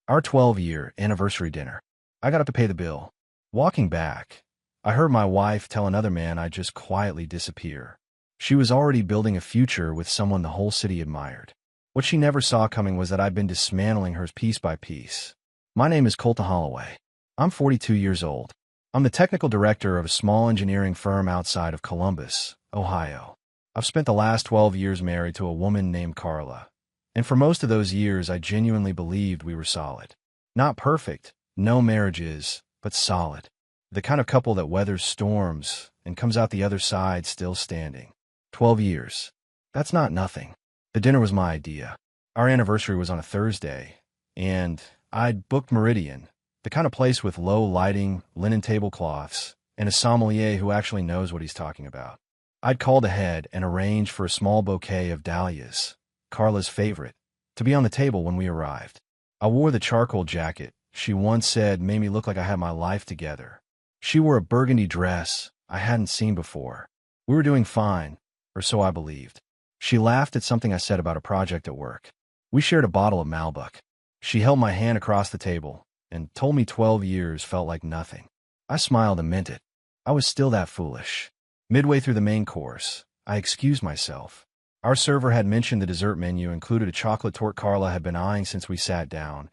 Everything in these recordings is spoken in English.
Our 12-year anniversary dinner. I got up to pay the bill. Walking back, I heard my wife tell another man I'd just quietly disappear. She was already building a future with someone the whole city admired. What she never saw coming was that I'd been dismantling hers piece by piece. My name is Colton Holloway. I'm 42 years old. I'm the technical director of a small engineering firm outside of Columbus, Ohio. I've spent the last 12 years married to a woman named Carla. And for most of those years, I genuinely believed we were solid. Not perfect, no marriage is, but solid. The kind of couple that weathers storms and comes out the other side still standing. 12 years. That's not nothing. The dinner was my idea. Our anniversary was on a Thursday, and I'd booked Meridian, the kind of place with low lighting, linen tablecloths, and a sommelier who actually knows what he's talking about. I'd called ahead and arranged for a small bouquet of dahlias, Carla's favorite, to be on the table when we arrived. I wore the charcoal jacket she once said made me look like I had my life together. She wore a burgundy dress I hadn't seen before. We were doing fine, or so I believed. She laughed at something I said about a project at work. We shared a bottle of Malbec. She held my hand across the table and told me 12 years felt like nothing. I smiled and meant it. I was still that foolish. Midway through the main course, I excused myself. Our server had mentioned the dessert menu included a chocolate torte Carla had been eyeing since we sat down,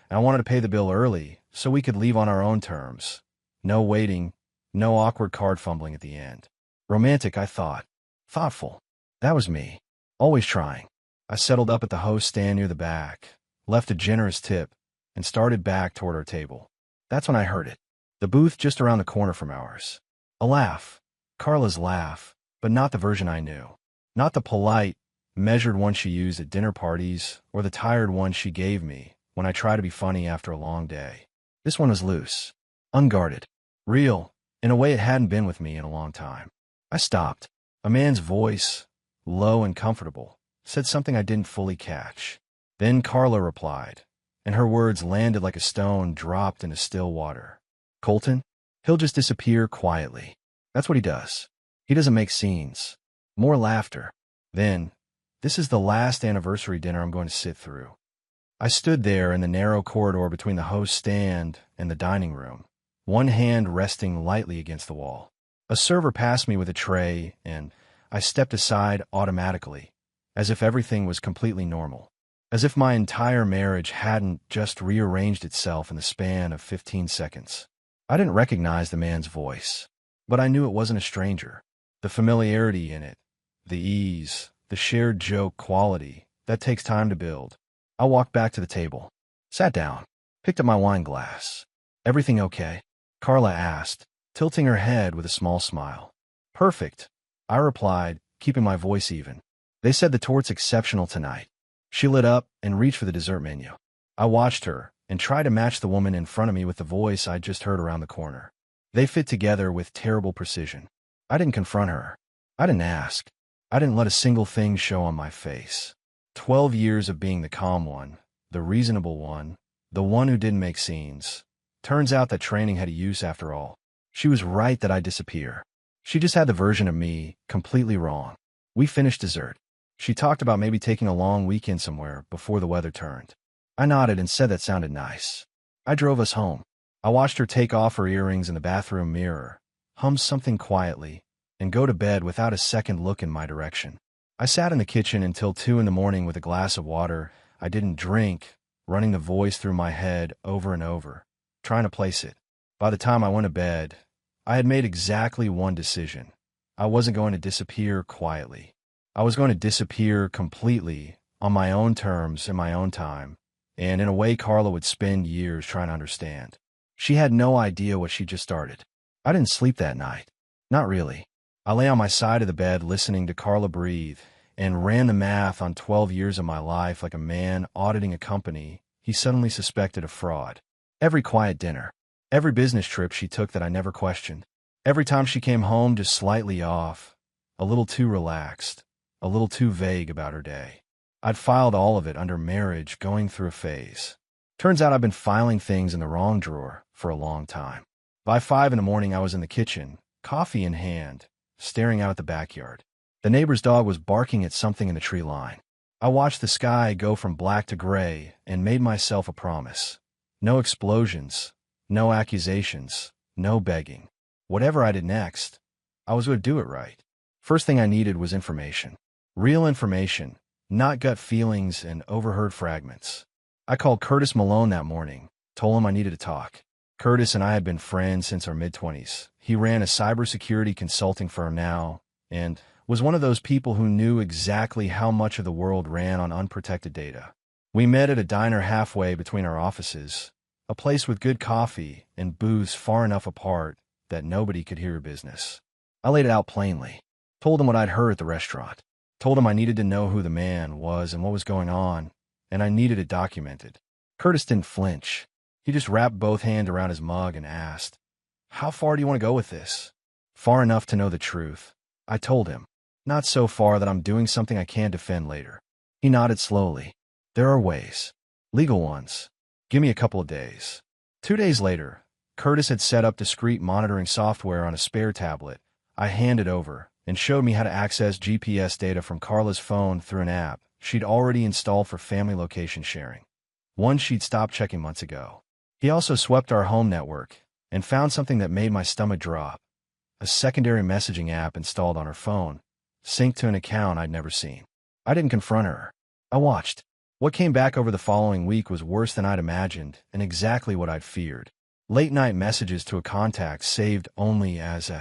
and I wanted to pay the bill early so we could leave on our own terms. No waiting, no awkward card fumbling at the end. Romantic, I thought. Thoughtful. That was me. Always trying. I settled up at the host stand near the back, left a generous tip, and started back toward our table. That's when I heard it. The booth just around the corner from ours. A laugh. Carla's laugh, but not the version I knew. Not the polite, measured one she used at dinner parties, or the tired one she gave me when I tried to be funny after a long day. This one was loose, unguarded, real, in a way it hadn't been with me in a long time. I stopped. A man's voice, low and comfortable, said something I didn't fully catch. Then Carla replied, and her words landed like a stone dropped into still water. Colton? He'll just disappear quietly. That's what he does. He doesn't make scenes. More laughter. Then, this is the last anniversary dinner I'm going to sit through. I stood there in the narrow corridor between the host stand and the dining room, one hand resting lightly against the wall. A server passed me with a tray, and I stepped aside automatically, as if everything was completely normal, as if my entire marriage hadn't just rearranged itself in the span of 15 seconds. I didn't recognize the man's voice, but I knew it wasn't a stranger. The familiarity in it, the ease, the shared joke quality, that takes time to build. I walked back to the table, sat down, picked up my wine glass. Everything okay? Carla asked, tilting her head with a small smile. Perfect, I replied, keeping my voice even. They said the torte's exceptional tonight. She lit up and reached for the dessert menu. I watched her and tried to match the woman in front of me with the voice I'd just heard around the corner. They fit together with terrible precision. I didn't confront her. I didn't ask. I didn't let a single thing show on my face. 12 years of being the calm one, the reasonable one, the one who didn't make scenes. Turns out that training had a use after all. She was right that I'd disappear. She just had the version of me completely wrong. We finished dessert. She talked about maybe taking a long weekend somewhere before the weather turned. I nodded and said that sounded nice. I drove us home. I watched her take off her earrings in the bathroom mirror, hum something quietly, and go to bed without a second look in my direction. I sat in the kitchen until 2 in the morning with a glass of water I didn't drink, running the voice through my head over and over, trying to place it. By the time I went to bed, I had made exactly one decision. I wasn't going to disappear quietly. I was going to disappear completely, on my own terms in my own time, and in a way Carla would spend years trying to understand. She had no idea what she just started. I didn't sleep that night. Not really. I lay on my side of the bed listening to Carla breathe and ran the math on 12 years of my life like a man auditing a company he suddenly suspected of fraud. Every quiet dinner, every business trip she took that I never questioned, every time she came home just slightly off, a little too relaxed, a little too vague about her day. I'd filed all of it under marriage going through a phase. Turns out I've been filing things in the wrong drawer for a long time. By 5 in the morning, I was in the kitchen, coffee in hand, staring out at the backyard. The neighbor's dog was barking at something in the tree line. I watched the sky go from black to gray and made myself a promise. No explosions, no accusations, no begging. Whatever I did next, I was going to do it right. First thing I needed was information. Real information, not gut feelings and overheard fragments. I called Curtis Malone that morning, told him I needed to talk. Curtis and I had been friends since our mid-20s. He ran a cybersecurity consulting firm now, and was one of those people who knew exactly how much of the world ran on unprotected data. We met at a diner halfway between our offices, a place with good coffee and booths far enough apart that nobody could hear business. I laid it out plainly, told him what I'd heard at the restaurant, told him I needed to know who the man was and what was going on, and I needed it documented. Curtis didn't flinch. He just wrapped both hands around his mug and asked, "How far do you want to go with this?" "Far enough to know the truth," I told him. "Not so far that I'm doing something I can't defend later." He nodded slowly. "There are ways. Legal ones. Give me a couple of days." 2 days later, Curtis had set up discreet monitoring software on a spare tablet. I handed over and showed me how to access GPS data from Carla's phone through an app she'd already installed for family location sharing, one she'd stopped checking months ago. He also swept our home network and found something that made my stomach drop, a secondary messaging app installed on her phone, synced to an account I'd never seen. I didn't confront her. I watched. What came back over the following week was worse than I'd imagined and exactly what I'd feared. Late-night messages to a contact saved only as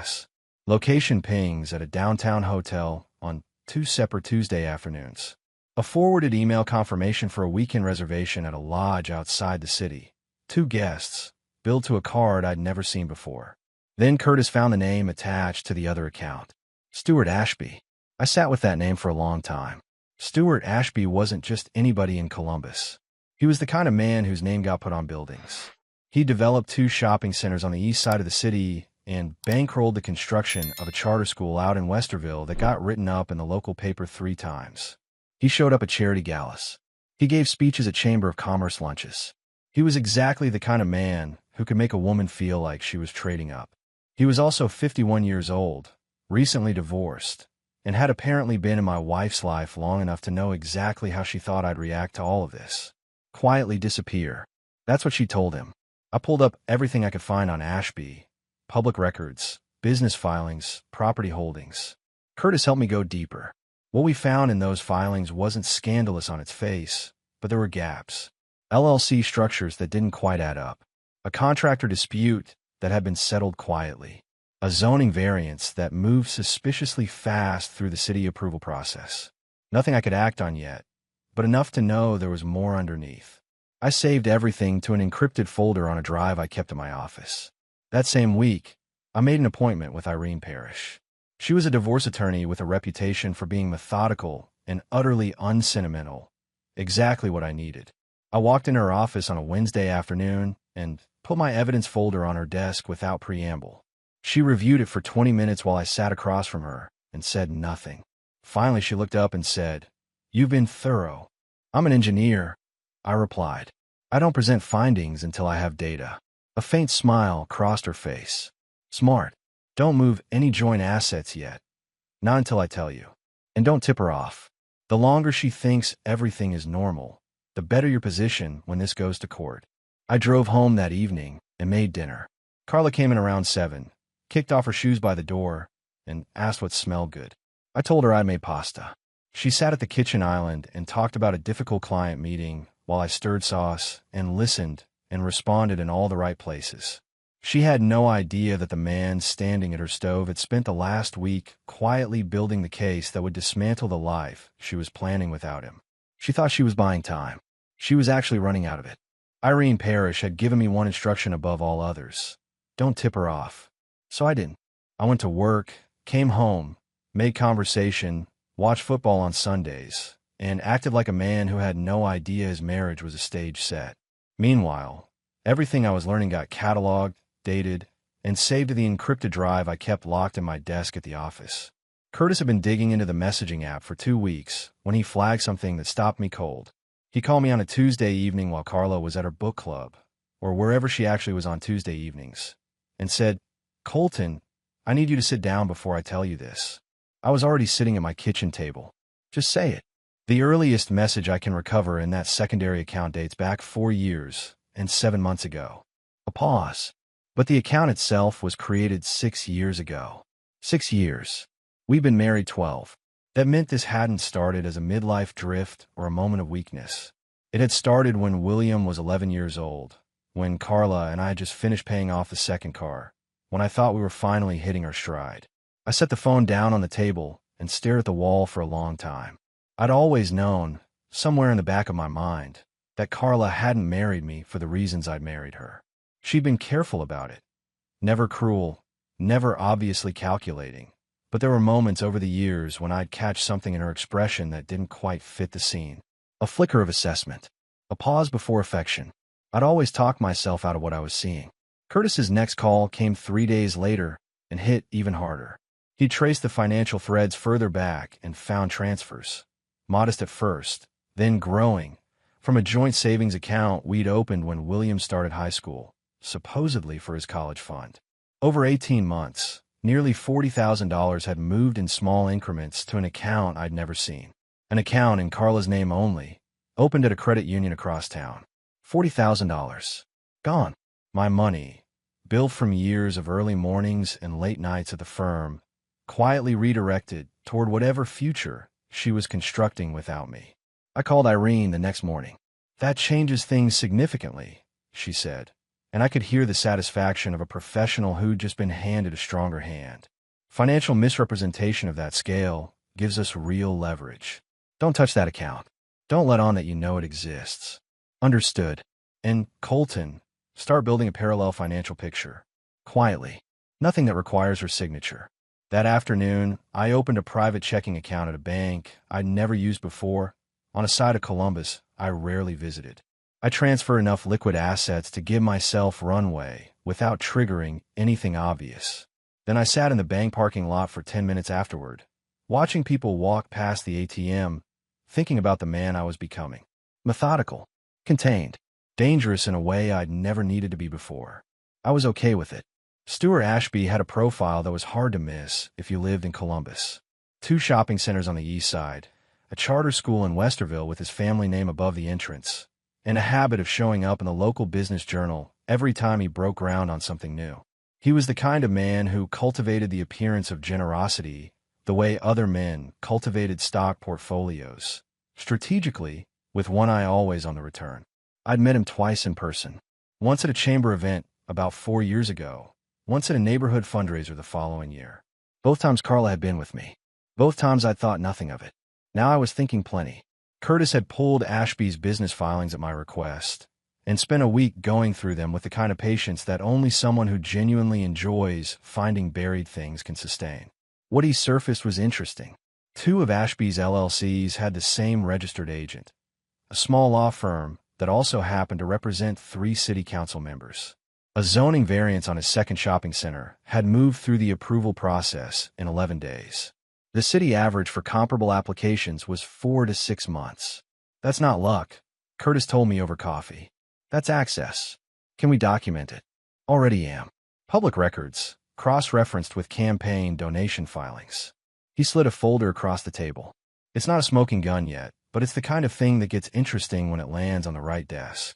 location pings at a downtown hotel on 2 separate Tuesday afternoons. A forwarded email confirmation for a weekend reservation at a lodge outside the city. 2 guests, billed to a card I'd never seen before. Then Curtis found the name attached to the other account. Stuart Ashby. I sat with that name for a long time. Stuart Ashby wasn't just anybody in Columbus. He was the kind of man whose name got put on buildings. He developed 2 shopping centers on the east side of the city and bankrolled the construction of a charter school out in Westerville that got written up in the local paper 3 times. He showed up at charity galas. He gave speeches at Chamber of Commerce lunches. He was exactly the kind of man who could make a woman feel like she was trading up. He was also 51 years old, recently divorced, and had apparently been in my wife's life long enough to know exactly how she thought I'd react to all of this. Quietly disappear. That's what she told him. I pulled up everything I could find on Ashby, public records, business filings, property holdings. Curtis helped me go deeper. What we found in those filings wasn't scandalous on its face, but there were gaps. LLC structures that didn't quite add up. A contractor dispute that had been settled quietly. A zoning variance that moved suspiciously fast through the city approval process. Nothing I could act on yet, but enough to know there was more underneath. I saved everything to an encrypted folder on a drive I kept in my office. That same week, I made an appointment with Irene Parrish. She was a divorce attorney with a reputation for being methodical and utterly unsentimental. Exactly what I needed. I walked in her office on a Wednesday afternoon and put my evidence folder on her desk without preamble. She reviewed it for 20 minutes while I sat across from her and said nothing. Finally, she looked up and said, "You've been thorough." "I'm an engineer," I replied. "I don't present findings until I have data." A faint smile crossed her face. "Smart. Don't move any joint assets yet. Not until I tell you. And don't tip her off. The longer she thinks everything is normal, the better your position when this goes to court." I drove home that evening and made dinner. Carla came in around 7, kicked off her shoes by the door, and asked what smelled good. I told her I'd made pasta. She sat at the kitchen island and talked about a difficult client meeting while I stirred sauce and listened and responded in all the right places. She had no idea that the man standing at her stove had spent the last week quietly building the case that would dismantle the life she was planning without him. She thought she was buying time. She was actually running out of it. Irene Parrish had given me one instruction above all others. Don't tip her off. So I didn't. I went to work, came home, made conversation, watched football on Sundays, and acted like a man who had no idea his marriage was a stage set. Meanwhile, everything I was learning got cataloged, dated, and saved to the encrypted drive I kept locked in my desk at the office. Curtis had been digging into the messaging app for 2 weeks when he flagged something that stopped me cold. He called me on a Tuesday evening while Carla was at her book club, or wherever she actually was on Tuesday evenings, and said, "Colton, I need you to sit down before I tell you this." I was already sitting at my kitchen table. "Just say it." The earliest message I can recover in that secondary account dates back 4 years and 7 months ago. A pause. But the account itself was created 6 years ago. 6 years. We've been married 12. That meant this hadn't started as a midlife drift or a moment of weakness. It had started when William was 11 years old, when Carla and I had just finished paying off the second car, when I thought we were finally hitting our stride. I set the phone down on the table and stared at the wall for a long time. I'd always known, somewhere in the back of my mind, that Carla hadn't married me for the reasons I'd married her. She'd been careful about it. Never cruel, never obviously calculating. But there were moments over the years when I'd catch something in her expression that didn't quite fit the scene. A flicker of assessment. A pause before affection. I'd always talk myself out of what I was seeing. Curtis's next call came 3 days later and hit even harder. He traced the financial threads further back and found transfers. Modest at first, then growing, from a joint savings account we'd opened when William started high school, supposedly for his college fund. Over 18 months, nearly $40,000 had moved in small increments to an account I'd never seen. An account in Carla's name only, opened at a credit union across town. $40,000. Gone. My money, built from years of early mornings and late nights at the firm, quietly redirected toward whatever future she was constructing without me. I called Irene the next morning. "That changes things significantly," she said, and I could hear the satisfaction of a professional who'd just been handed a stronger hand. Financial misrepresentation of that scale gives us real leverage. Don't touch that account. Don't let on that you know it exists. Understood. And, Colton, start building a parallel financial picture. Quietly. Nothing that requires her signature. That afternoon, I opened a private checking account at a bank I'd never used before, on a side of Columbus I rarely visited. I transferred enough liquid assets to give myself runway without triggering anything obvious. Then I sat in the bank parking lot for 10 minutes afterward, watching people walk past the ATM, thinking about the man I was becoming. Methodical, contained, dangerous in a way I'd never needed to be before. I was okay with it. Stuart Ashby had a profile that was hard to miss if you lived in Columbus. 2 shopping centers on the east side, a charter school in Westerville with his family name above the entrance, and a habit of showing up in the local business journal every time he broke ground on something new. He was the kind of man who cultivated the appearance of generosity the way other men cultivated stock portfolios, strategically, with one eye always on the return. I'd met him twice in person. Once at a chamber event about 4 years ago, once at a neighborhood fundraiser the following year. Both times Carla had been with me. Both times I'd thought nothing of it. Now I was thinking plenty. Curtis had pulled Ashby's business filings at my request and spent a week going through them with the kind of patience that only someone who genuinely enjoys finding buried things can sustain. What he surfaced was interesting. 2 of Ashby's LLCs had the same registered agent, a small law firm that also happened to represent 3 city council members. A zoning variance on his second shopping center had moved through the approval process in 11 days. The city average for comparable applications was 4 to 6 months. That's not luck, Curtis told me over coffee. That's access. Can we document it? Already am. Public records, cross-referenced with campaign donation filings. He slid a folder across the table. It's not a smoking gun yet, but it's the kind of thing that gets interesting when it lands on the right desk.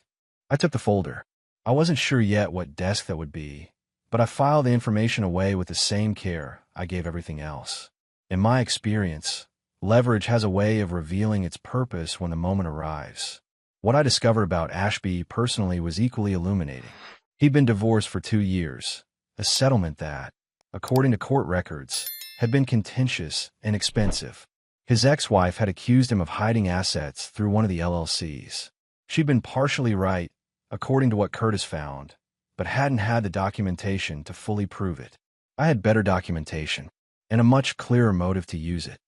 I took the folder. I wasn't sure yet what desk that would be, but I filed the information away with the same care I gave everything else. In my experience, leverage has a way of revealing its purpose when the moment arrives. What I discovered about Ashby personally was equally illuminating. He'd been divorced for 2 years, a settlement that, according to court records, had been contentious and expensive. His ex-wife had accused him of hiding assets through one of the LLCs. She'd been partially right, according to what Curtis found, but hadn't had the documentation to fully prove it. I had better documentation, and a much clearer motive to use it.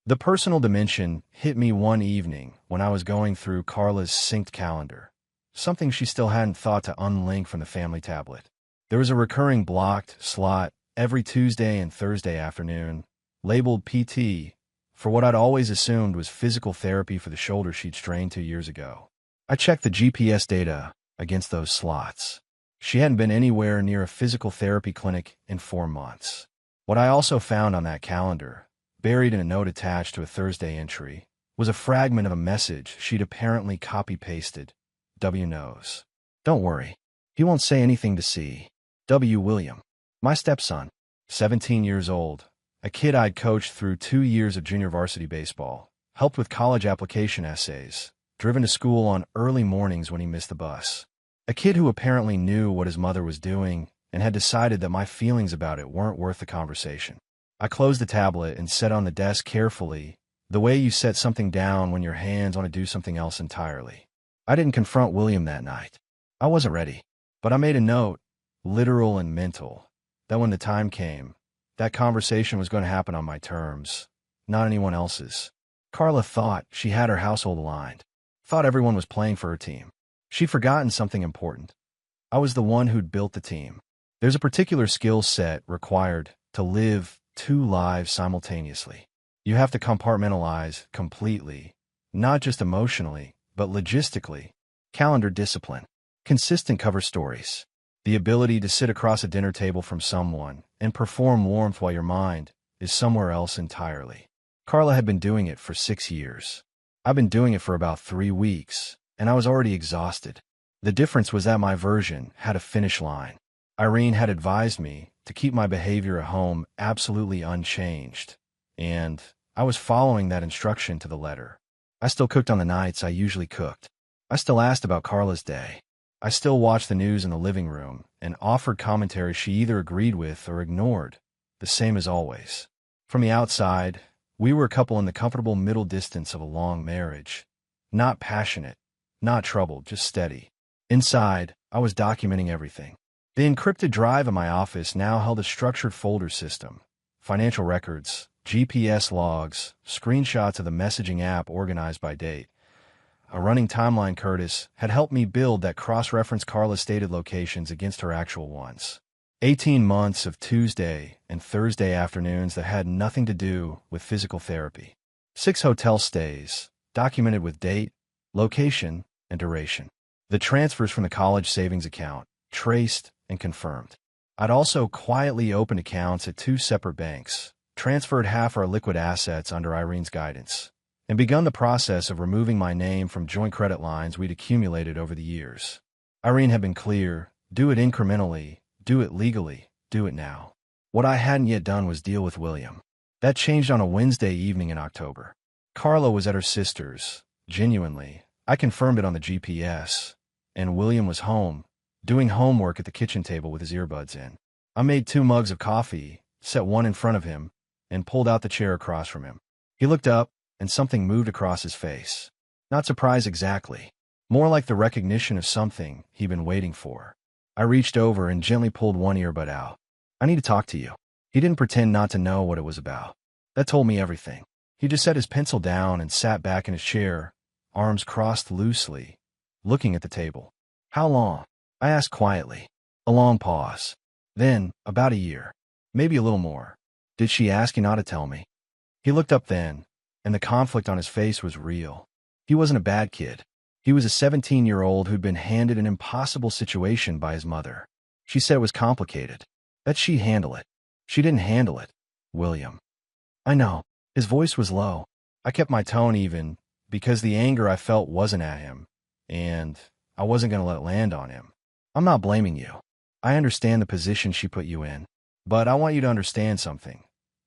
The personal dimension hit me one evening when I was going through Carla's synced calendar, something she still hadn't thought to unlink from the family tablet. There was a recurring blocked slot every Tuesday and Thursday afternoon, labeled PT, for what I'd always assumed was physical therapy for the shoulder she'd strained 2 years ago. I checked the GPS data against those slots. She hadn't been anywhere near a physical therapy clinic in 4 months. What I also found on that calendar, buried in a note attached to a Thursday entry, was a fragment of a message she'd apparently copy-pasted. W knows. Don't worry. He won't say anything to C. W. William. My stepson. 17 years old. A kid I'd coached through 2 years of junior varsity baseball. Helped with college application essays. Driven to school on early mornings when he missed the bus. A kid who apparently knew what his mother was doing and had decided that my feelings about it weren't worth the conversation. I closed the tablet and set on the desk carefully, the way you set something down when your hands want to do something else entirely. I didn't confront William that night. I wasn't ready. But I made a note, literal and mental, that when the time came, that conversation was going to happen on my terms, not anyone else's. Carla thought she had her household aligned. Thought everyone was playing for her team. She'd forgotten something important. I was the one who'd built the team. There's a particular skill set required to live 2 lives simultaneously. You have to compartmentalize completely, not just emotionally, but logistically. Calendar discipline. Consistent cover stories. The ability to sit across a dinner table from someone and perform warmth while your mind is somewhere else entirely. Carla had been doing it for 6 years. I've been doing it for about 3 weeks, and I was already exhausted. The difference was that my version had a finish line. Irene had advised me to keep my behavior at home absolutely unchanged, and I was following that instruction to the letter. I still cooked on the nights I usually cooked. I still asked about Carla's day. I still watched the news in the living room and offered commentary she either agreed with or ignored, the same as always. From the outside, we were a couple in the comfortable middle distance of a long marriage. Not passionate, not troubled, just steady. Inside, I was documenting everything. The encrypted drive in my office now held a structured folder system, financial records, GPS logs, screenshots of the messaging app organized by date. A running timeline Curtis had helped me build that cross-reference Carla's stated locations against her actual ones. 18 months of Tuesday and Thursday afternoons that had nothing to do with physical therapy. 6 hotel stays, documented with date, location, and duration. The transfers from the college savings account, traced and confirmed. I'd also quietly opened accounts at 2 separate banks, transferred half our liquid assets under Irene's guidance, and begun the process of removing my name from joint credit lines we'd accumulated over the years. Irene had been clear, do it incrementally, do it legally, do it now. What I hadn't yet done was deal with William. That changed on a Wednesday evening in October. Carla was at her sister's, genuinely. I confirmed it on the GPS, and William was home, doing homework at the kitchen table with his earbuds in. I made 2 mugs of coffee, set one in front of him, and pulled out the chair across from him. He looked up, and something moved across his face. Not surprise exactly. More like the recognition of something he'd been waiting for. I reached over and gently pulled one earbud out. I need to talk to you. He didn't pretend not to know what it was about. That told me everything. He just set his pencil down and sat back in his chair, arms crossed loosely, looking at the table. How long? I asked quietly. A long pause. Then, about a year. Maybe a little more. Did she ask you not to tell me? He looked up then, and the conflict on his face was real. He wasn't a bad kid. He was a 17-year-old who'd been handed an impossible situation by his mother. She said it was complicated, that she'd handle it. She didn't handle it, William. I know. His voice was low. I kept my tone even, because the anger I felt wasn't at him, and I wasn't going to let it land on him. I'm not blaming you. I understand the position she put you in, but I want you to understand something.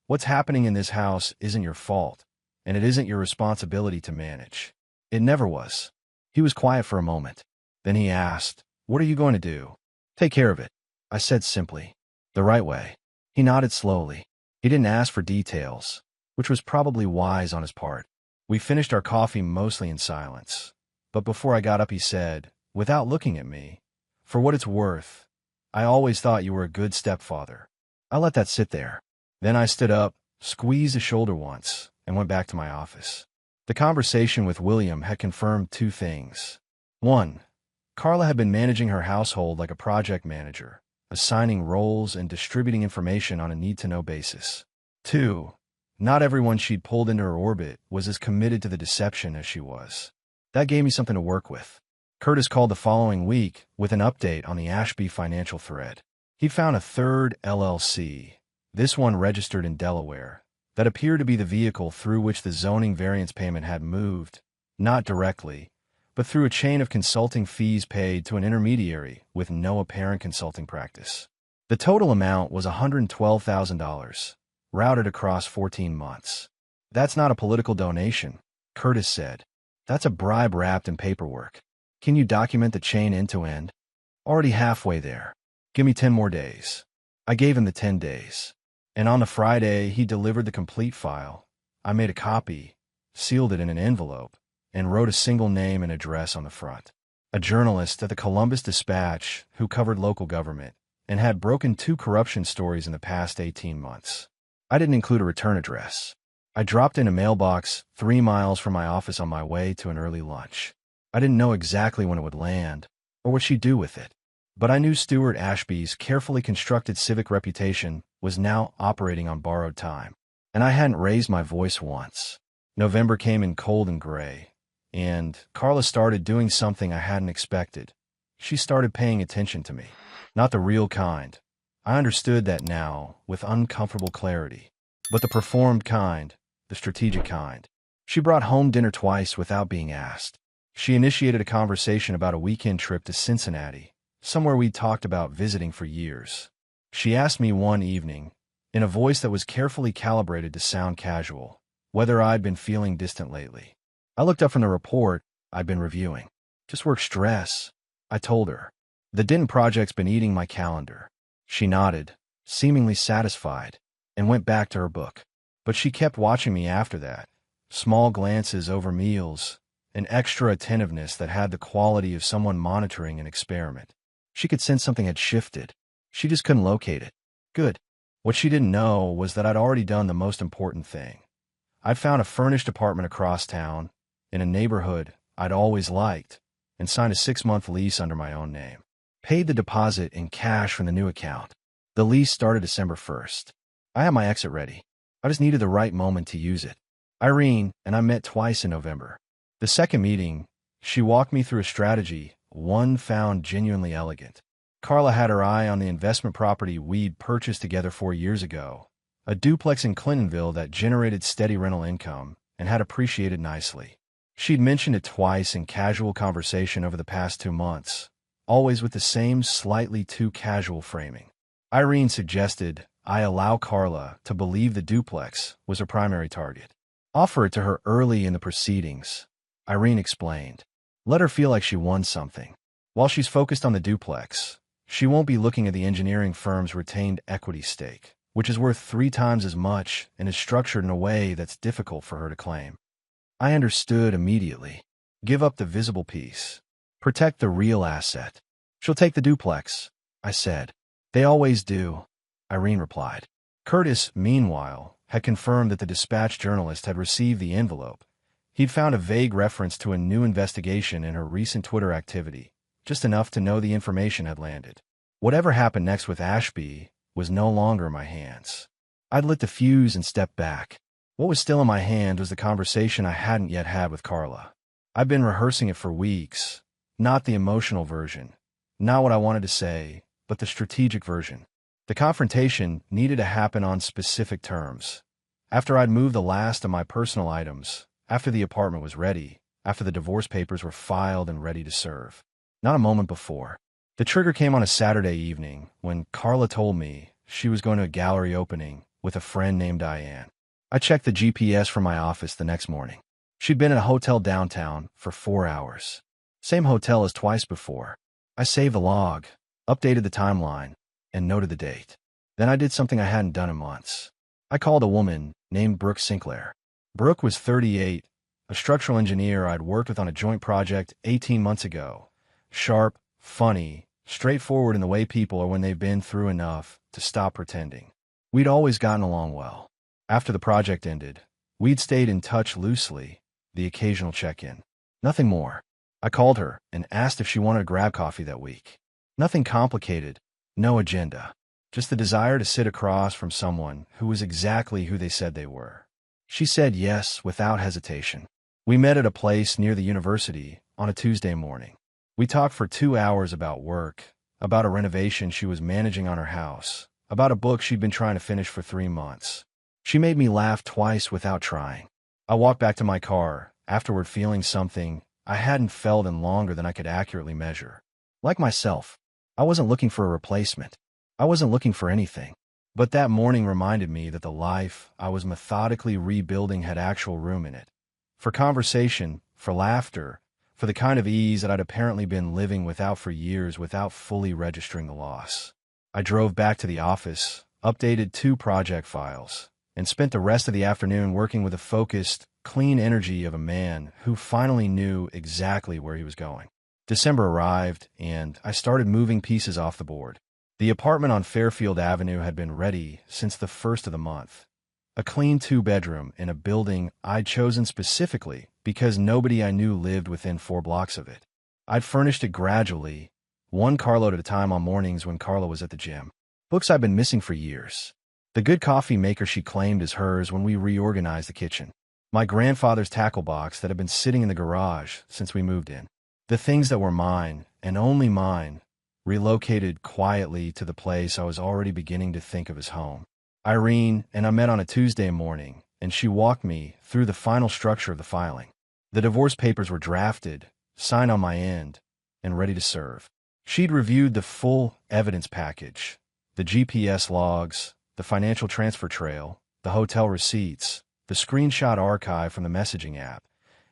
What's happening in this house isn't your fault, and it isn't your responsibility to manage. It never was. He was quiet for a moment. Then he asked, "What are you going to do?" "Take care of it," I said simply. "The right way." He nodded slowly. He didn't ask for details, which was probably wise on his part. We finished our coffee mostly in silence. But before I got up, he said, without looking at me, "For what it's worth, I always thought you were a good stepfather." I let that sit there. Then I stood up, squeezed his shoulder once, and went back to my office. The conversation with William had confirmed 2 things. 1. Carla had been managing her household like a project manager, assigning roles and distributing information on a need-to-know basis. 2. Not everyone she'd pulled into her orbit was as committed to the deception as she was. That gave me something to work with. Curtis called the following week with an update on the Ashby financial thread. He'd found a 3rd LLC, this one registered in Delaware, that appeared to be the vehicle through which the zoning variance payment had moved, not directly, but through a chain of consulting fees paid to an intermediary with no apparent consulting practice. The total amount was $112,000, routed across 14 months. That's not a political donation, Curtis said. That's a bribe wrapped in paperwork. Can you document the chain end to end? Already halfway there. Give me 10 more days. I gave him the 10 days. And on the Friday, he delivered the complete file. I made a copy, sealed it in an envelope, and wrote a single name and address on the front. A journalist at the Columbus Dispatch who covered local government and had broken 2 corruption stories in the past 18 months. I didn't include a return address. I dropped in a mailbox 3 miles from my office on my way to an early lunch. I didn't know exactly when it would land or what she'd do with it. But I knew Stuart Ashby's carefully constructed civic reputation was now operating on borrowed time, and I hadn't raised my voice once. November came in cold and gray, and Carla started doing something I hadn't expected. She started paying attention to me. Not the real kind. I understood that now, with uncomfortable clarity. But the performed kind, the strategic kind. She brought home dinner twice without being asked. She initiated a conversation about a weekend trip to Cincinnati, somewhere we'd talked about visiting for years. She asked me one evening, in a voice that was carefully calibrated to sound casual, whether I'd been feeling distant lately. I looked up from the report I'd been reviewing. Just work stress, I told her. The Denton project's been eating my calendar. She nodded, seemingly satisfied, and went back to her book. But she kept watching me after that, small glances over meals, an extra attentiveness that had the quality of someone monitoring an experiment. She could sense something had shifted. She just couldn't locate it. Good. What she didn't know was that I'd already done the most important thing. I'd found a furnished apartment across town, in a neighborhood I'd always liked, and signed a 6-month lease under my own name. Paid the deposit in cash from the new account. The lease started December 1st. I had my exit ready. I just needed the right moment to use it. Irene and I met twice in November. The second meeting, she walked me through a strategy one found genuinely elegant. Carla had her eye on the investment property we'd purchased together 4 years ago, a duplex in Clintonville that generated steady rental income and had appreciated nicely. She'd mentioned it twice in casual conversation over the past 2 months, always with the same slightly too casual framing. Irene suggested I allow Carla to believe the duplex was her primary target. Offer it to her early in the proceedings, Irene explained. Let her feel like she won something. While she's focused on the duplex, she won't be looking at the engineering firm's retained equity stake, which is worth 3 times as much and is structured in a way that's difficult for her to claim. I understood immediately. Give up the visible piece. Protect the real asset. She'll take the duplex, I said. They always do, Irene replied. Curtis, meanwhile, had confirmed that the Dispatch journalist had received the envelope. He'd found a vague reference to a new investigation in her recent Twitter activity, just enough to know the information had landed. Whatever happened next with Ashby was no longer in my hands. I'd lit the fuse and stepped back. What was still in my hand was the conversation I hadn't yet had with Carla. I'd been rehearsing it for weeks, not the emotional version, not what I wanted to say, but the strategic version. The confrontation needed to happen on specific terms. After I'd moved the last of my personal items, after the apartment was ready, after the divorce papers were filed and ready to serve. Not a moment before. The trigger came on a Saturday evening when Carla told me she was going to a gallery opening with a friend named Diane. I checked the GPS from my office the next morning. She'd been at a hotel downtown for 4 hours. Same hotel as twice before. I saved the log, updated the timeline, and noted the date. Then I did something I hadn't done in months. I called a woman named Brooke Sinclair. Brooke was 38, a structural engineer I'd worked with on a joint project 18 months ago. Sharp, funny, straightforward in the way people are when they've been through enough to stop pretending. We'd always gotten along well. After the project ended, we'd stayed in touch loosely, the occasional check-in. Nothing more. I called her and asked if she wanted to grab coffee that week. Nothing complicated, no agenda. Just the desire to sit across from someone who was exactly who they said they were. She said yes without hesitation. We met at a place near the university on a Tuesday morning. We talked for 2 hours about work, about a renovation she was managing on her house, about a book she'd been trying to finish for 3 months. She made me laugh twice without trying. I walked back to my car, afterward feeling something I hadn't felt in longer than I could accurately measure. Like myself, I wasn't looking for a replacement. I wasn't looking for anything. But that morning reminded me that the life I was methodically rebuilding had actual room in it. For conversation, for laughter, for the kind of ease that I'd apparently been living without for years without fully registering the loss. I drove back to the office, updated 2 project files, and spent the rest of the afternoon working with the focused, clean energy of a man who finally knew exactly where he was going. December arrived, and I started moving pieces off the board. The apartment on Fairfield Avenue had been ready since the first of the month. A clean 2-bedroom in a building I'd chosen specifically because nobody I knew lived within 4 blocks of it. I'd furnished it gradually, one carload at a time on mornings when Carla was at the gym. Books I'd been missing for years. The good coffee maker she claimed as hers when we reorganized the kitchen. My grandfather's tackle box that had been sitting in the garage since we moved in. The things that were mine, and only mine, relocated quietly to the place I was already beginning to think of as home. Irene and I met on a Tuesday morning, and she walked me through the final structure of the filing. The divorce papers were drafted, signed on my end, and ready to serve. She'd reviewed the full evidence package, the GPS logs, the financial transfer trail, the hotel receipts, the screenshot archive from the messaging app,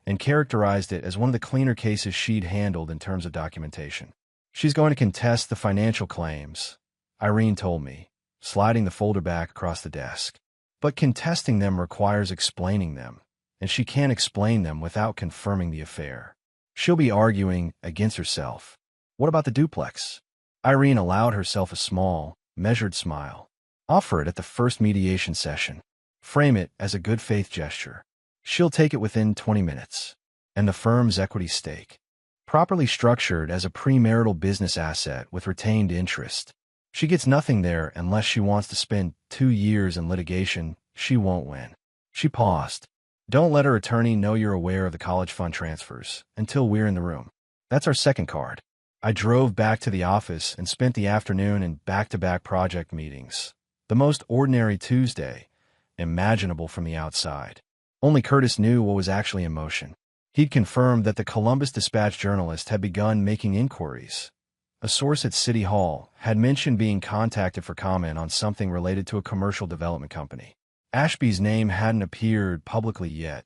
and characterized it as one of the cleaner cases she'd handled in terms of documentation. She's going to contest the financial claims, Irene told me, sliding the folder back across the desk. But contesting them requires explaining them, and she can't explain them without confirming the affair. She'll be arguing against herself. What about the duplex? Irene allowed herself a small, measured smile. Offer it at the first mediation session. Frame it as a good faith gesture. She'll take it within 20 minutes. And the firm's equity stake. Properly structured as a premarital business asset with retained interest. She gets nothing there unless she wants to spend 2 years in litigation. She won't win. She paused. Don't let her attorney know you're aware of the college fund transfers until we're in the room. That's our second card. I drove back to the office and spent the afternoon in back-to-back project meetings. The most ordinary Tuesday, imaginable from the outside. Only Curtis knew what was actually in motion. He'd confirmed that the Columbus Dispatch-Journalist had begun making inquiries. A source at City Hall had mentioned being contacted for comment on something related to a commercial development company. Ashby's name hadn't appeared publicly yet,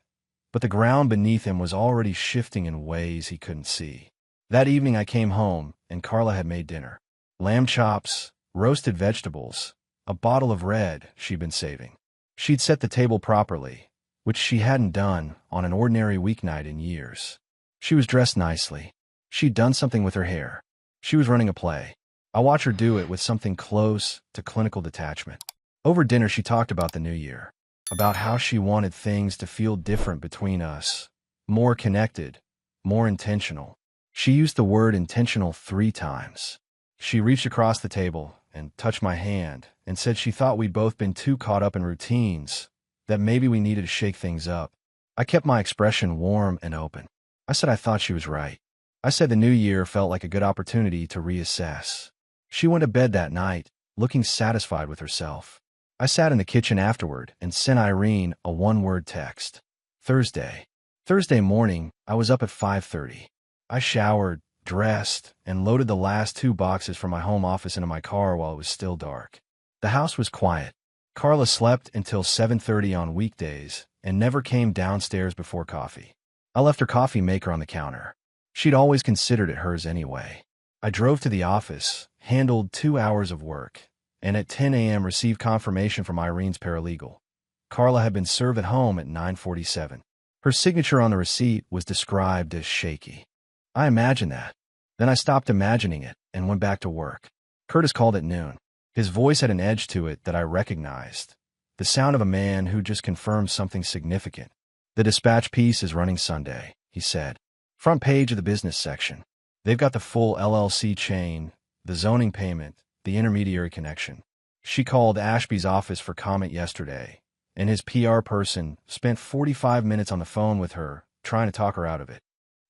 but the ground beneath him was already shifting in ways he couldn't see. That evening I came home, and Carla had made dinner. Lamb chops, roasted vegetables, a bottle of red she'd been saving. She'd set the table properly, which she hadn't done on an ordinary weeknight in years. She was dressed nicely. She'd done something with her hair. She was running a play. I watched her do it with something close to clinical detachment. Over dinner she talked about the new year, about how she wanted things to feel different between us, more connected, more intentional. She used the word intentional 3 times. She reached across the table and touched my hand and said she thought we'd both been too caught up in routines, that maybe we needed to shake things up. I kept my expression warm and open. I said I thought she was right. I said the new year felt like a good opportunity to reassess. She went to bed that night, looking satisfied with herself. I sat in the kitchen afterward and sent Irene a 1-word text. Thursday. Thursday morning, I was up at 5:30. I showered, dressed, and loaded the last 2 boxes from my home office into my car while it was still dark. The house was quiet. Carla slept until 7:30 on weekdays and never came downstairs before coffee. I left her coffee maker on the counter. She'd always considered it hers anyway. I drove to the office, handled 2 hours of work, and at 10 a.m. received confirmation from Irene's paralegal. Carla had been served at home at 9:47. Her signature on the receipt was described as shaky. I imagined that. Then I stopped imagining it and went back to work. Curtis called at noon. His voice had an edge to it that I recognized. The sound of a man who just confirmed something significant. The dispatch piece is running Sunday, he said. Front page of the business section. They've got the full LLC chain, the zoning payment, the intermediary connection. She called Ashby's office for comment yesterday, and his PR person spent 45 minutes on the phone with her, trying to talk her out of it.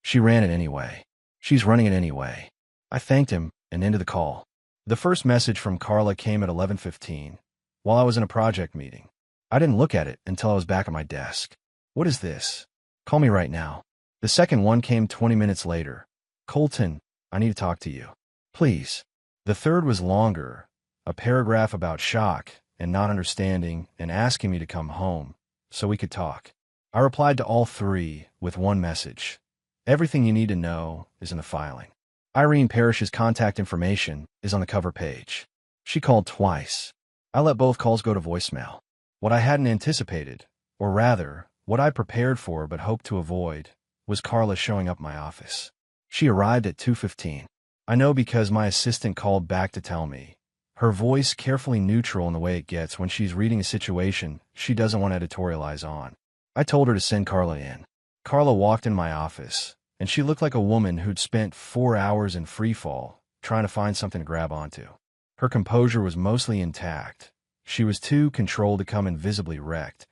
She ran it anyway. She's running it anyway. I thanked him and ended the call. The first message from Carla came at 11:15, while I was in a project meeting. I didn't look at it until I was back at my desk. What is this? Call me right now. The second one came 20 minutes later. Colton, I need to talk to you. Please. The third was longer, a paragraph about shock and not understanding and asking me to come home so we could talk. I replied to all three with one message. Everything you need to know is in the filing. Irene Parrish's contact information is on the cover page. She called twice. I let both calls go to voicemail. What I hadn't anticipated, or rather, what I prepared for but hoped to avoid, was Carla showing up at my office. She arrived at 2:15. I know because my assistant called back to tell me. Her voice carefully neutral in the way it gets when she's reading a situation she doesn't want to editorialize on. I told her to send Carla in. Carla walked in my office, and she looked like a woman who'd spent 4 hours in freefall trying to find something to grab onto. Her composure was mostly intact. She was too controlled to come invisibly wrecked,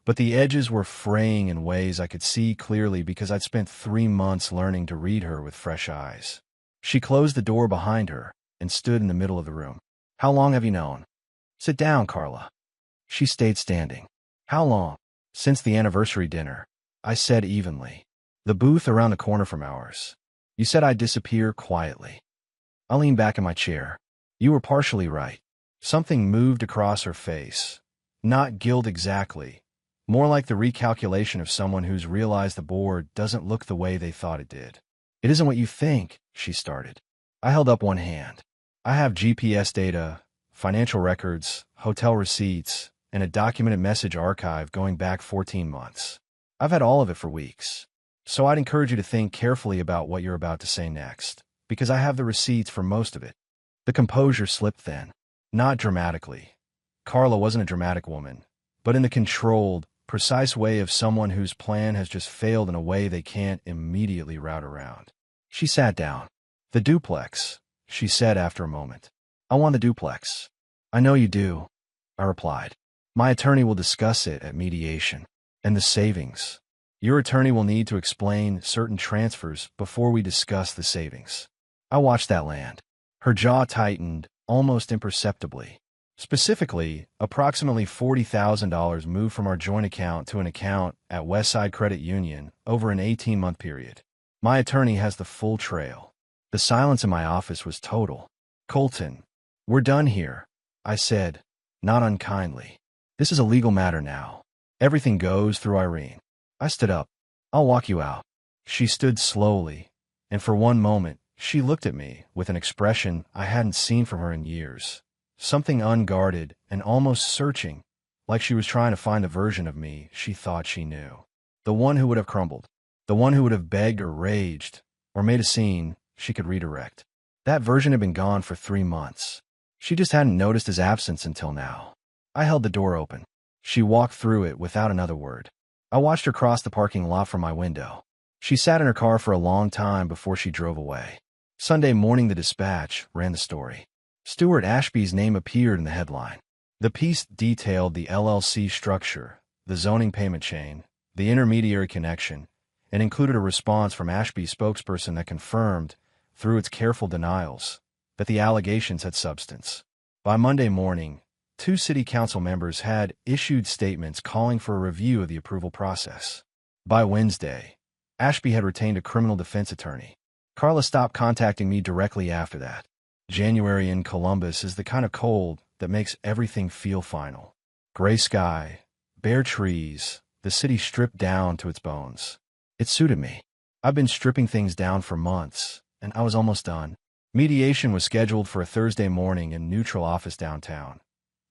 but the edges were fraying in ways I could see clearly because I'd spent 3 months learning to read her with fresh eyes. She closed the door behind her and stood in the middle of the room. How long have you known? Sit down, Carla. She stayed standing. How long? Since the anniversary dinner, I said evenly. The booth around the corner from ours. You said I'd disappear quietly. I leaned back in my chair. You were partially right. Something moved across her face. Not guilt exactly. More like the recalculation of someone who's realized the board doesn't look the way they thought it did. It isn't what you think, she started. I held up one hand. I have GPS data, financial records, hotel receipts, and a documented message archive going back 14 months. I've had all of it for weeks. So I'd encourage you to think carefully about what you're about to say next, because I have the receipts for most of it. The composure slipped then. Not dramatically. Carla wasn't a dramatic woman, but in the controlled, precise way of someone whose plan has just failed in a way they can't immediately route around. She sat down. The duplex, she said after a moment. I want the duplex. I know you do, I replied. My attorney will discuss it at mediation. And the savings. Your attorney will need to explain certain transfers before we discuss the savings. I watched that land. Her jaw tightened, almost imperceptibly. Specifically, approximately $40,000 moved from our joint account to an account at Westside Credit Union over an 18-month period. My attorney has the full trail. The silence in my office was total. Colton, we're done here, I said, not unkindly. This is a legal matter now. Everything goes through Irene. I stood up. I'll walk you out. She stood slowly, and for one moment, she looked at me with an expression I hadn't seen from her in years. Something unguarded and almost searching, like she was trying to find a version of me she thought she knew. The one who would have crumbled. The one who would have begged or raged, or made a scene she could redirect. That version had been gone for 3 months. She just hadn't noticed his absence until now. I held the door open. She walked through it without another word. I watched her cross the parking lot from my window. She sat in her car for a long time before she drove away. Sunday morning, the Dispatch ran the story. Stuart Ashby's name appeared in the headline. The piece detailed the LLC structure, the zoning payment chain, the intermediary connection, and included a response from Ashby's spokesperson that confirmed, through its careful denials, that the allegations had substance. By Monday morning, 2 city council members had issued statements calling for a review of the approval process. By Wednesday, Ashby had retained a criminal defense attorney. Carla stopped contacting me directly after that. January in Columbus is the kind of cold that makes everything feel final. Gray sky, bare trees, the city stripped down to its bones. It suited me. I've been stripping things down for months, and I was almost done. Mediation was scheduled for a Thursday morning in neutral office downtown.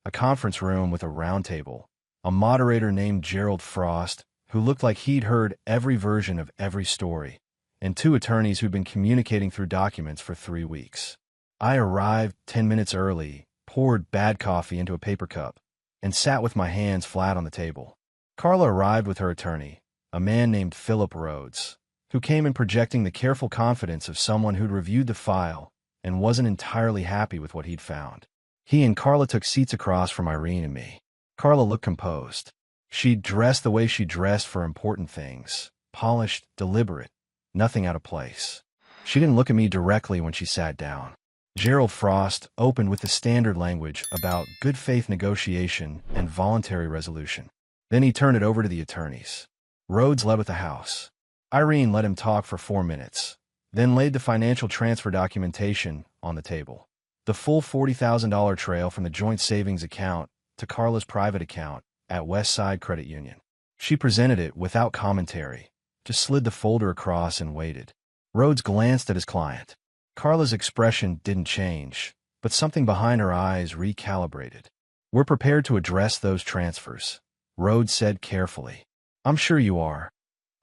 A conference room with a round table, a moderator named Gerald Frost, who looked like he'd heard every version of every story, and 2 attorneys who'd been communicating through documents for 3 weeks. I arrived 10 minutes early, poured bad coffee into a paper cup, and sat with my hands flat on the table. Carla arrived with her attorney, a man named Philip Rhodes, who came in projecting the careful confidence of someone who'd reviewed the file and wasn't entirely happy with what he'd found. He and Carla took seats across from Irene and me. Carla looked composed. She'd dressed the way she dressed for important things, polished, deliberate, nothing out of place. She didn't look at me directly when she sat down. Gerald Frost opened with the standard language about good faith negotiation and voluntary resolution. Then he turned it over to the attorneys. Rhodes led with the House. Irene let him talk for 4 minutes, then laid the financial transfer documentation on the table. The full $40,000 trail from the joint savings account to Carla's private account at West Side Credit Union. She presented it without commentary, just slid the folder across and waited. Rhodes glanced at his client. Carla's expression didn't change, but something behind her eyes recalibrated. "We're prepared to address those transfers," Rhodes said carefully. "I'm sure you are,"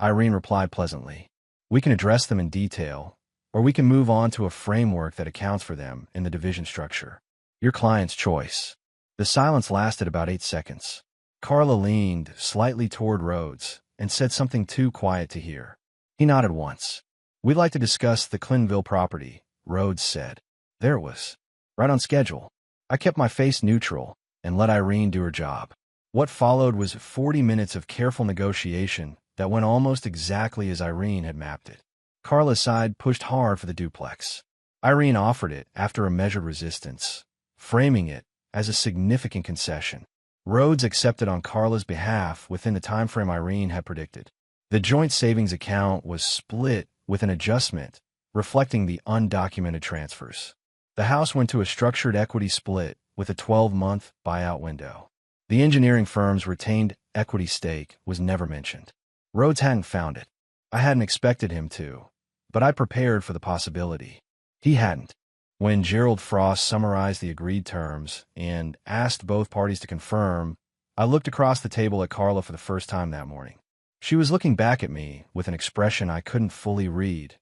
Irene replied pleasantly. "We can address them in detail, or we can move on to a framework that accounts for them in the division structure. Your client's choice." The silence lasted about 8 seconds. Carla leaned slightly toward Rhodes and said something too quiet to hear. He nodded once. "We'd like to discuss the Clintonville property," Rhodes said. There it was, right on schedule. I kept my face neutral and let Irene do her job. What followed was 40 minutes of careful negotiation that went almost exactly as Irene had mapped it. Carla's side pushed hard for the duplex. Irene offered it after a measured resistance, framing it as a significant concession. Rhodes accepted on Carla's behalf within the time frame Irene had predicted. The joint savings account was split with an adjustment reflecting the undocumented transfers. The house went to a structured equity split with a 12-month buyout window. The engineering firm's retained equity stake was never mentioned. Rhodes hadn't found it. I hadn't expected him to, but I prepared for the possibility. He hadn't. When Gerald Frost summarized the agreed terms and asked both parties to confirm, I looked across the table at Carla for the first time that morning. She was looking back at me with an expression I couldn't fully read.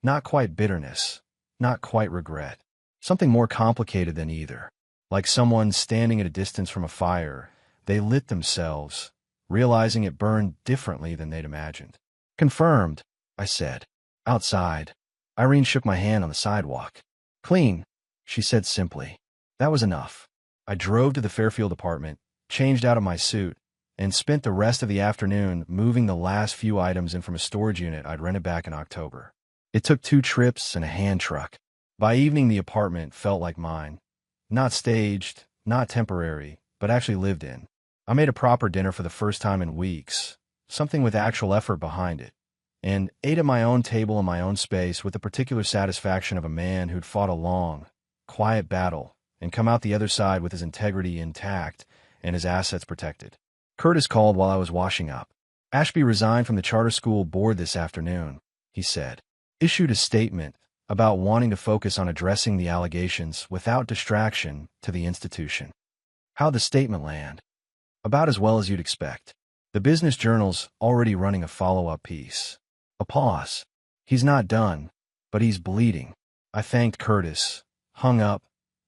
Not quite bitterness, not quite regret. Something more complicated than either. Like someone standing at a distance from a fire, they lit themselves, realizing it burned differently than they'd imagined. "Confirmed," I said. Outside, Irene shook my hand on the sidewalk. "Clean," she said simply. That was enough. I drove to the Fairfield apartment, changed out of my suit, and spent the rest of the afternoon moving the last few items in from a storage unit I'd rented back in October. It took 2 trips and a hand truck. By evening, the apartment felt like mine. Not staged, not temporary, but actually lived in. I made a proper dinner for the first time in weeks, something with actual effort behind it, and ate at my own table in my own space with the particular satisfaction of a man who'd fought a long, quiet battle and come out the other side with his integrity intact and his assets protected. Curtis called while I was washing up. "Ashby resigned from the charter school board this afternoon," he said. "Issued a statement about wanting to focus on addressing the allegations without distraction to the institution." How'd the statement land? About as well as you'd expect. The Business Journal's already running a follow-up piece. A pause. "He's not done, but he's bleeding." I thanked Curtis, hung up,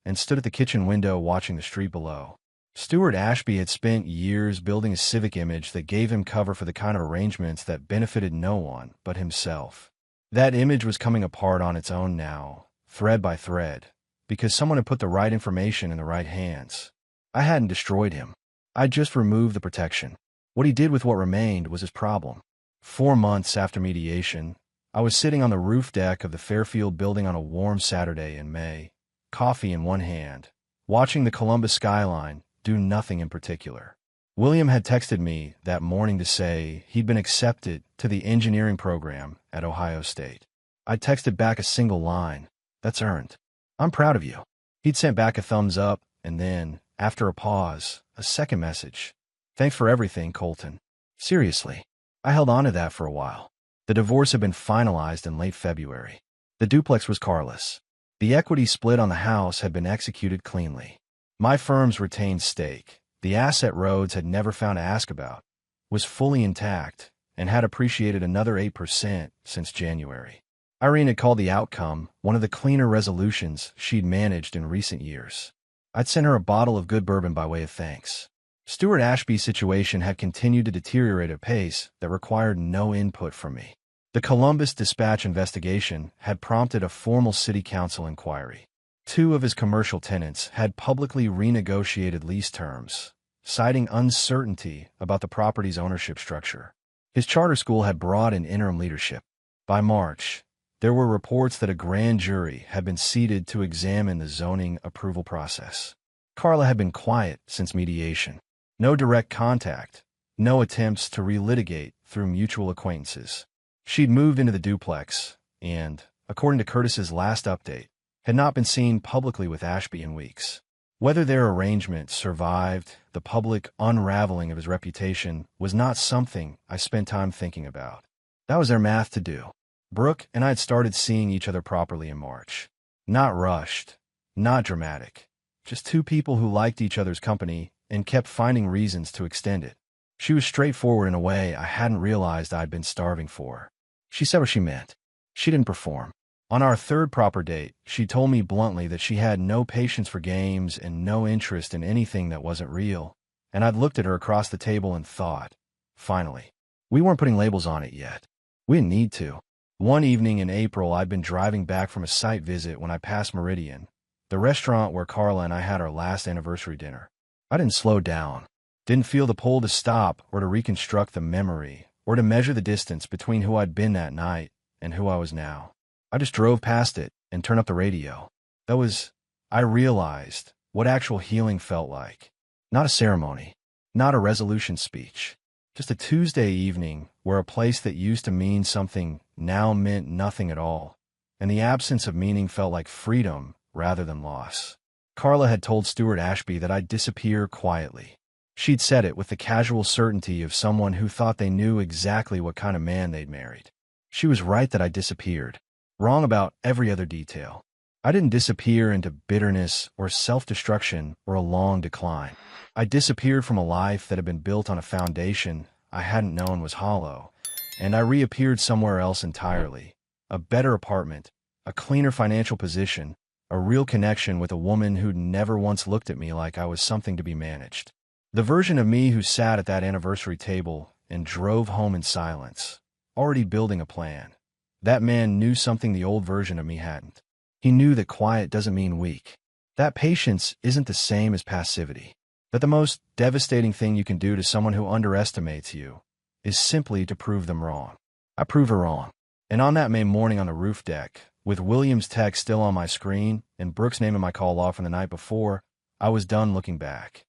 and stood at the kitchen window watching the street below. Stuart Ashby had spent years building a civic image that gave him cover for the kind of arrangements that benefited no one but himself. That image was coming apart on its own now, thread by thread, because someone had put the right information in the right hands. I hadn't destroyed him. I'd just removed the protection. What he did with what remained was his problem. 4 months after mediation, I was sitting on the roof deck of the Fairfield building on a warm Saturday in May, coffee in one hand, watching the Columbus skyline do nothing in particular. William had texted me that morning to say he'd been accepted to the engineering program at Ohio State. I texted back a single line, "That's earned. I'm proud of you." He'd sent back a thumbs up, and then, after a pause, a second message. "Thanks for everything, Colton." Seriously. I held on to that for a while. The divorce had been finalized in late February. The duplex was carless. The equity split on the house had been executed cleanly. My firm's retained stake, the asset Rhodes had never found to ask about, was fully intact and had appreciated another 8% since January. Irene had called the outcome one of the cleaner resolutions she'd managed in recent years. I'd sent her a bottle of good bourbon by way of thanks. Stuart Ashby's situation had continued to deteriorate at a pace that required no input from me. The Columbus Dispatch investigation had prompted a formal city council inquiry. 2 of his commercial tenants had publicly renegotiated lease terms, citing uncertainty about the property's ownership structure. His charter school had brought in interim leadership. By March, there were reports that a grand jury had been seated to examine the zoning approval process. Carla had been quiet since mediation. No direct contact, no attempts to relitigate through mutual acquaintances. She'd moved into the duplex and, according to Curtis's last update, had not been seen publicly with Ashby in weeks. Whether their arrangement survived the public unraveling of his reputation was not something I spent time thinking about. That was their math to do. Brooke and I had started seeing each other properly in March. Not rushed, not dramatic, just two people who liked each other's company and kept finding reasons to extend it. She was straightforward in a way I hadn't realized I'd been starving for. She said what she meant. She didn't perform. On our third proper date, she told me bluntly that she had no patience for games and no interest in anything that wasn't real, and I'd looked at her across the table and thought, finally. We weren't putting labels on it yet. We didn't need to. One evening in April, I'd been driving back from a site visit when I passed Meridian, the restaurant where Carla and I had our last anniversary dinner. I didn't slow down, didn't feel the pull to stop or to reconstruct the memory or to measure the distance between who I'd been that night and who I was now. I just drove past it and turned up the radio. I realized what actual healing felt like. Not a ceremony, not a resolution speech, just a Tuesday evening where a place that used to mean something now meant nothing at all, and the absence of meaning felt like freedom rather than loss. Carla had told Stuart Ashby that I'd disappear quietly. She'd said it with the casual certainty of someone who thought they knew exactly what kind of man they'd married. She was right that I disappeared. Wrong about every other detail. I didn't disappear into bitterness or self-destruction or a long decline. I disappeared from a life that had been built on a foundation I hadn't known was hollow, and I reappeared somewhere else entirely. A better apartment, a cleaner financial position, a real connection with a woman who'd never once looked at me like I was something to be managed. The version of me who sat at that anniversary table and drove home in silence, already building a plan. That man knew something the old version of me hadn't. He knew that quiet doesn't mean weak. That patience isn't the same as passivity. That the most devastating thing you can do to someone who underestimates you is simply to prove them wrong. I proved her wrong. And on that May morning on the roof deck, with William's text still on my screen and Brooke's name in my call log from the night before, I was done looking back.